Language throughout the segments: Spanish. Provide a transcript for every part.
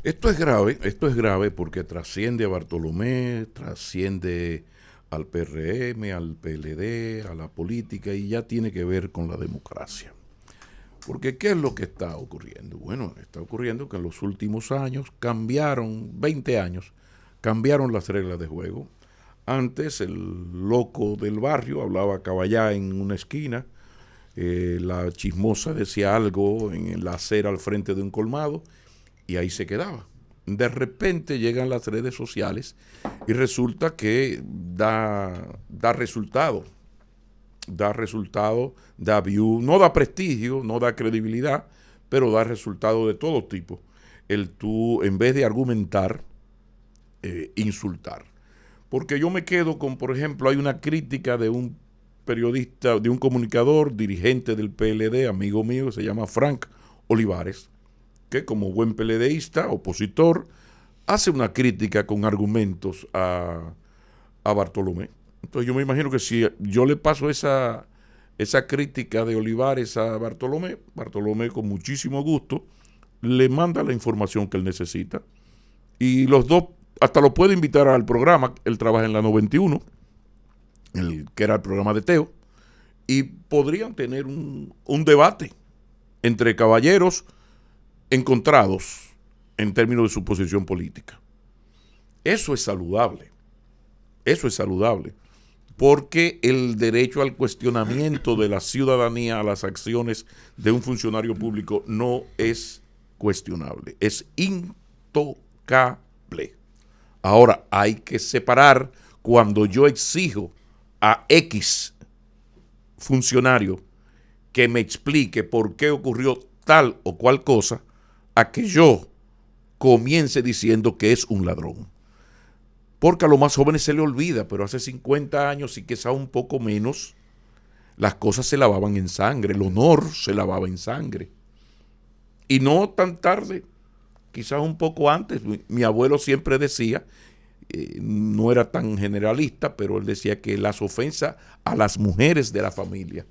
Esto es grave porque trasciende a Bartolomé, trasciende al PRM, al PLD, a la política y ya tiene que ver con la democracia. Porque ¿qué es lo que está ocurriendo? Bueno, está ocurriendo que en los últimos años cambiaron, 20 años, cambiaron las reglas de juego. Antes el loco del barrio hablaba caballá en una esquina, la chismosa decía algo en la acera al frente de un colmado y ahí se quedaba. De repente llegan las redes sociales y resulta que da resultado, da view, no da prestigio, no da credibilidad, pero da resultado de todo tipo. El tú, en vez de argumentar, insultar. Porque yo me quedo con, por ejemplo, hay una crítica de un periodista, de un comunicador, dirigente del PLD, amigo mío, que se llama Frank Olivares, que como buen PLDista, opositor, hace una crítica con argumentos a Bartolomé. Entonces yo me imagino que si yo le paso esa crítica de Olivares a Bartolomé, Bartolomé con muchísimo gusto le manda la información que él necesita. Y los dos, hasta lo puede invitar al programa, él trabaja en la 91, que era el programa de Teo, y podrían tener un debate entre caballeros encontrados en términos de su posición política. Eso es saludable. Eso es saludable. Porque el derecho al cuestionamiento de la ciudadanía a las acciones de un funcionario público no es cuestionable, es intocable. Ahora, hay que separar cuando yo exijo a X funcionario que me explique por qué ocurrió tal o cual cosa, a que yo comience diciendo que es un ladrón. Porque a los más jóvenes se le olvida, pero hace 50 años y quizá un poco menos, las cosas se lavaban en sangre, el honor se lavaba en sangre. Y no tan tarde, quizás un poco antes. Mi abuelo siempre decía, no era tan generalista, pero él decía que las ofensas a las mujeres de la familia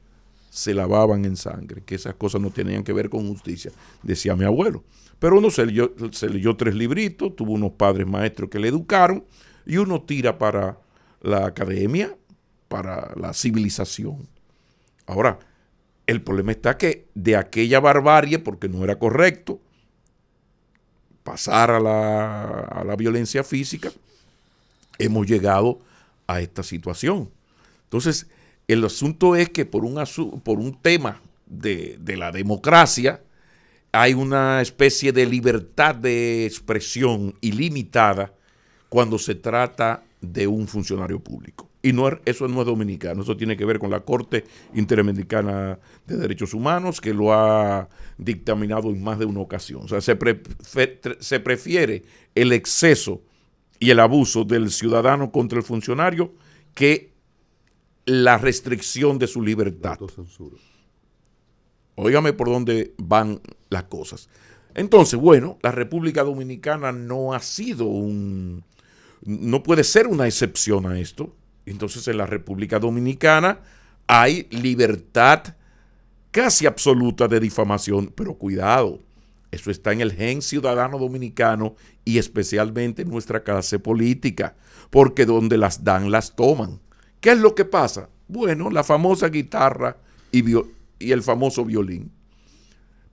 se lavaban en sangre, que esas cosas no tenían que ver con justicia, decía mi abuelo. Pero uno se leyó 3 libritos, tuvo unos padres maestros que le educaron, y uno tira para la academia, para la civilización. Ahora, el problema está que de aquella barbarie, porque no era correcto, pasar a la violencia física, hemos llegado a esta situación. Entonces, el asunto es que por un tema de la democracia, hay una especie de libertad de expresión ilimitada cuando se trata de un funcionario público. Y eso no es dominicano, eso tiene que ver con la Corte Interamericana de Derechos Humanos, que lo ha dictaminado en más de una ocasión. O sea, se prefiere el exceso y el abuso del ciudadano contra el funcionario que la restricción de su libertad. Óigame por dónde van las cosas. Entonces, bueno, la República Dominicana no puede ser una excepción a esto. Entonces, en la República Dominicana hay libertad casi absoluta de difamación, pero cuidado, eso está en el gen ciudadano dominicano y especialmente en nuestra clase política, porque donde las dan, las toman. ¿Qué es lo que pasa? Bueno, la famosa guitarra y el famoso violín,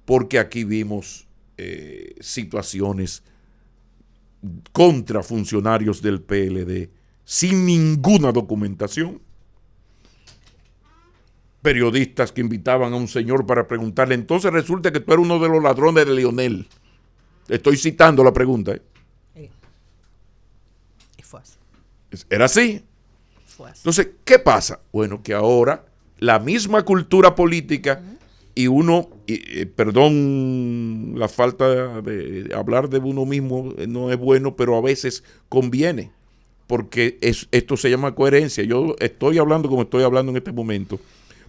porque aquí vimos situaciones contra funcionarios del PLD sin ninguna documentación. Periodistas que invitaban a un señor para preguntarle, entonces resulta que tú eres uno de los ladrones de Leonel. Estoy citando la pregunta. Y fue así. Era así. Fue así. Entonces, ¿qué pasa? Bueno, que ahora la misma cultura política y uno, perdón, la falta de hablar de uno mismo no es bueno, pero a veces conviene, porque esto se llama coherencia. Yo estoy hablando como estoy hablando en este momento,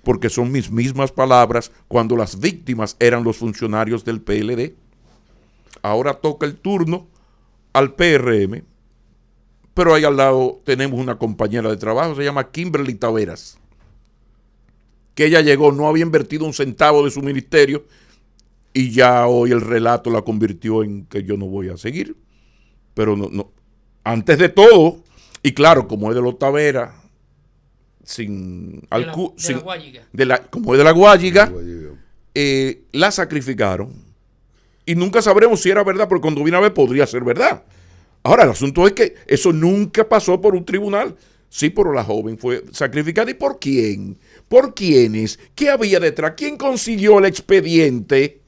porque son mis mismas palabras cuando las víctimas eran los funcionarios del PLD. Ahora toca el turno al PRM, pero ahí al lado tenemos una compañera de trabajo, se llama Kimberly Taveras, que ella llegó, no había invertido un centavo de su ministerio y ya hoy el relato la convirtió en que yo no voy a seguir. Pero no. Antes de todo, y claro, como es de los Taveras, como es de la Guayiga, la sacrificaron. Y nunca sabremos si era verdad, porque cuando viene a ver podría ser verdad. Ahora, el asunto es que eso nunca pasó por un tribunal. Sí, pero la joven fue sacrificada. ¿Y por quién? ¿Por quiénes? ¿Qué había detrás? ¿Quién consiguió el expediente?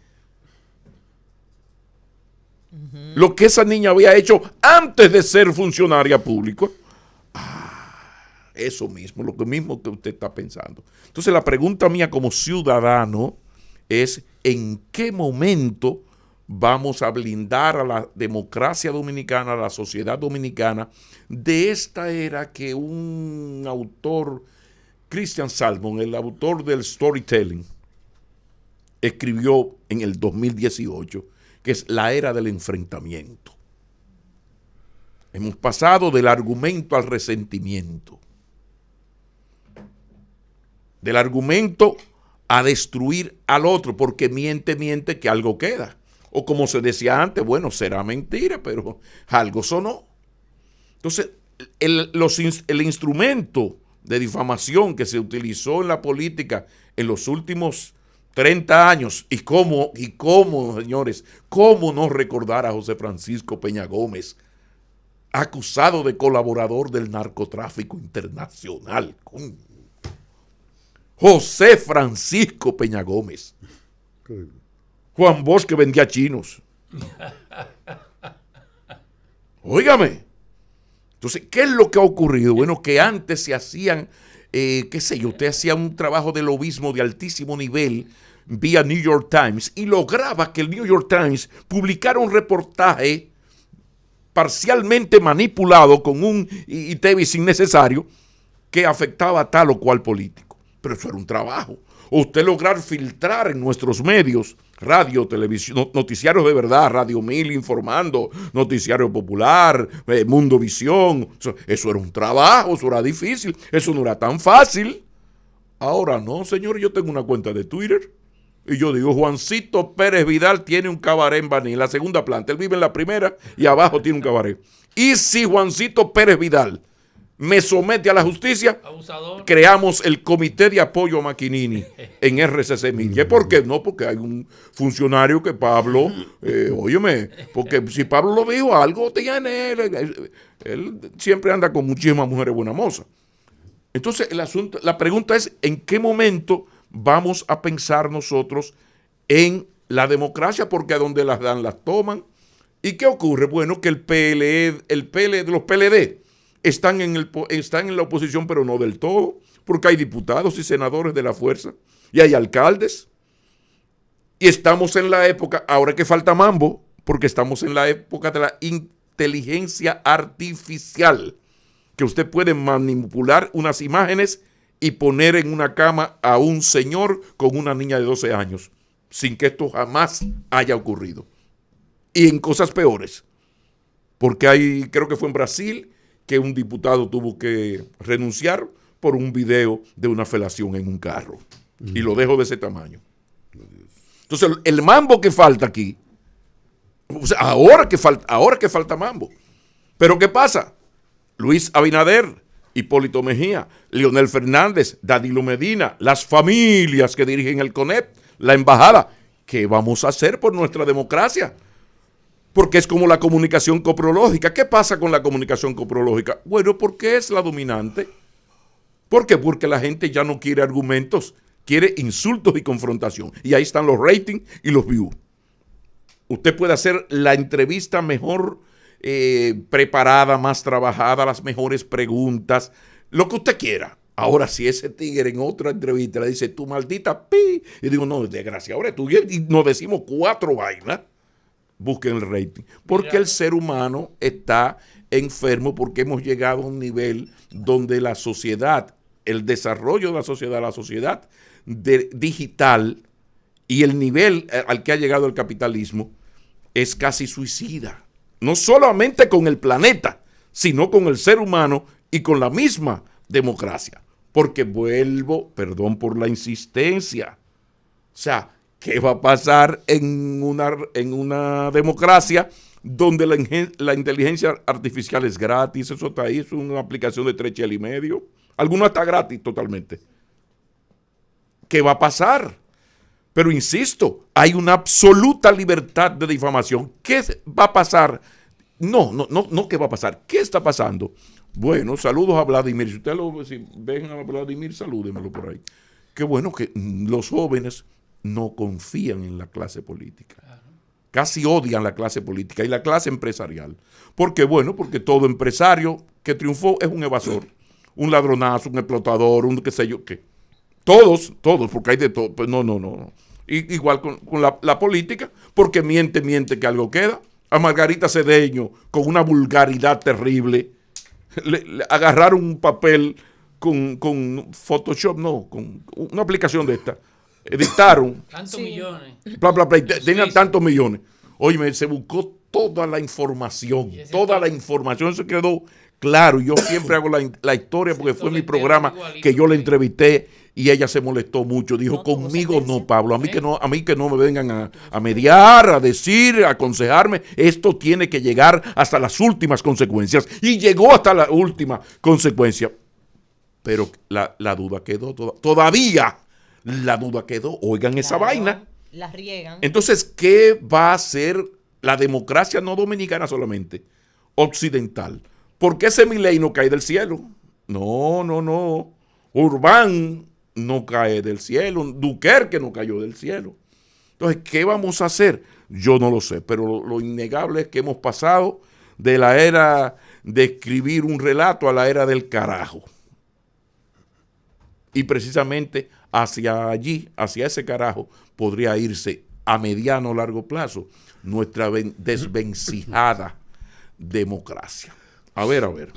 Lo que esa niña había hecho antes de ser funcionaria pública. Eso mismo, lo mismo que usted está pensando. Entonces la pregunta mía como ciudadano es: ¿en qué momento vamos a blindar a la democracia dominicana, a la sociedad dominicana, de esta era que un autor, Christian Salmon, el autor del storytelling, escribió en el 2018, que es la era del enfrentamiento? Hemos pasado del argumento al resentimiento, del argumento a destruir al otro, porque miente que algo queda. O como se decía antes, bueno, será mentira, pero algo sonó. Entonces, el instrumento de difamación que se utilizó en la política en los últimos 30 años, y cómo, señores, cómo no recordar a José Francisco Peña Gómez, acusado de colaborador del narcotráfico internacional. José Francisco Peña Gómez. Juan Bosch, que vendía chinos. Óigame. Entonces, ¿qué es lo que ha ocurrido? Bueno, que antes se hacían, qué sé yo, usted hacía un trabajo de lobismo de altísimo nivel vía New York Times y lograba que el New York Times publicara un reportaje parcialmente manipulado con un ITEVIS innecesario que afectaba a tal o cual político. Pero eso era un trabajo. O usted lograr filtrar en nuestros medios, radio, televisión, noticiarios de verdad, Radio 1000 informando, Noticiario Popular, Mundo Visión. Eso era un trabajo, eso era difícil, eso no era tan fácil. Ahora no, señor, yo tengo una cuenta de Twitter y yo digo: Juancito Pérez Vidal tiene un cabaret en Baní, en la segunda planta. Él vive en la primera y abajo tiene un cabaret. Y si Juancito Pérez Vidal me somete a la justicia, abusador, creamos el Comité de Apoyo a Maquinini en RCC Media. ¿Por qué? No, porque hay un funcionario que Pablo, óyeme, porque si Pablo lo dijo, algo tiene él siempre anda con muchísimas mujeres buenas mozas. Entonces, la pregunta es: ¿en qué momento vamos a pensar nosotros en la democracia? Porque a donde las dan, las toman. ¿Y qué ocurre? Bueno, que los PLD están en la oposición, pero no del todo, porque hay diputados y senadores de la fuerza, y hay alcaldes, y estamos en la época, ahora que falta mambo, porque estamos en la época de la inteligencia artificial, que usted puede manipular unas imágenes y poner en una cama a un señor con una niña de 12 años, sin que esto jamás haya ocurrido. Y en cosas peores, porque creo que fue en Brasil, que un diputado tuvo que renunciar por un video de una felación en un carro. Y lo dejo de ese tamaño. Entonces, el mambo que falta aquí, o sea, ahora que falta mambo. Pero ¿qué pasa? Luis Abinader, Hipólito Mejía, Leonel Fernández, Danilo Medina, las familias que dirigen el CONEP, la embajada, ¿qué vamos a hacer por nuestra democracia? Porque es como la comunicación coprológica. ¿Qué pasa con la comunicación coprológica? Bueno, porque es la dominante. ¿Por qué? Porque la gente ya no quiere argumentos, quiere insultos y confrontación. Y ahí están los ratings y los views. Usted puede hacer la entrevista mejor preparada, más trabajada, las mejores preguntas, lo que usted quiera. Ahora, si ese tigre en otra entrevista le dice: tú maldita pi, y digo: no, desgracia, ahora tú, y nos decimos 4 vainas, busquen el rating. Porque el ser humano está enfermo, porque hemos llegado a un nivel donde la sociedad, el desarrollo de la sociedad digital y el nivel al que ha llegado el capitalismo es casi suicida. No solamente con el planeta, sino con el ser humano y con la misma democracia. Porque perdón por la insistencia, o sea, ¿Qué va a pasar en una democracia donde la inteligencia artificial es gratis? Eso está ahí, es una aplicación de 3,5 cheles. Alguna está gratis totalmente. ¿Qué va a pasar? Pero insisto, hay una absoluta libertad de difamación. ¿Qué va a pasar? No, ¿qué va a pasar? ¿Qué está pasando? Bueno, saludos a Vladimir. Si ven a Vladimir, salúdenmelo por ahí. Qué bueno que los jóvenes no confían en la clase política. Casi odian la clase política y la clase empresarial. ¿Por qué? Bueno, porque todo empresario que triunfó es un evasor, un ladronazo, un explotador, un qué sé yo qué. Todos, porque hay de todo. Pues no. Igual con la política, porque miente que algo queda. A Margarita Cedeño, con una vulgaridad terrible, le agarraron un papel con Photoshop, no, con una aplicación de esta. Editaron. Tantos millones. Tenían tantos millones. Oye, se buscó toda la información. Eso quedó claro. Yo siempre hago la historia porque fue mi programa que yo le entrevisté y ella se molestó mucho. Dijo, conmigo no, Pablo. A mí que no me vengan a mediar, a decir, a aconsejarme. Esto tiene que llegar hasta las últimas consecuencias. Y llegó hasta la última consecuencia. Pero la duda quedó todavía. La duda quedó. Oigan esa vaina. La riegan. Entonces, ¿qué va a hacer la democracia no dominicana solamente? Occidental. ¿Por qué ese Milei no cae del cielo? No. Urbán no cae del cielo. Duquerque no cayó del cielo. Entonces, ¿qué vamos a hacer? Yo no lo sé, pero lo innegable es que hemos pasado de la era de escribir un relato a la era del carajo. Y precisamente hacia allí, hacia ese carajo, podría irse a mediano o largo plazo nuestra desvencijada democracia. A ver.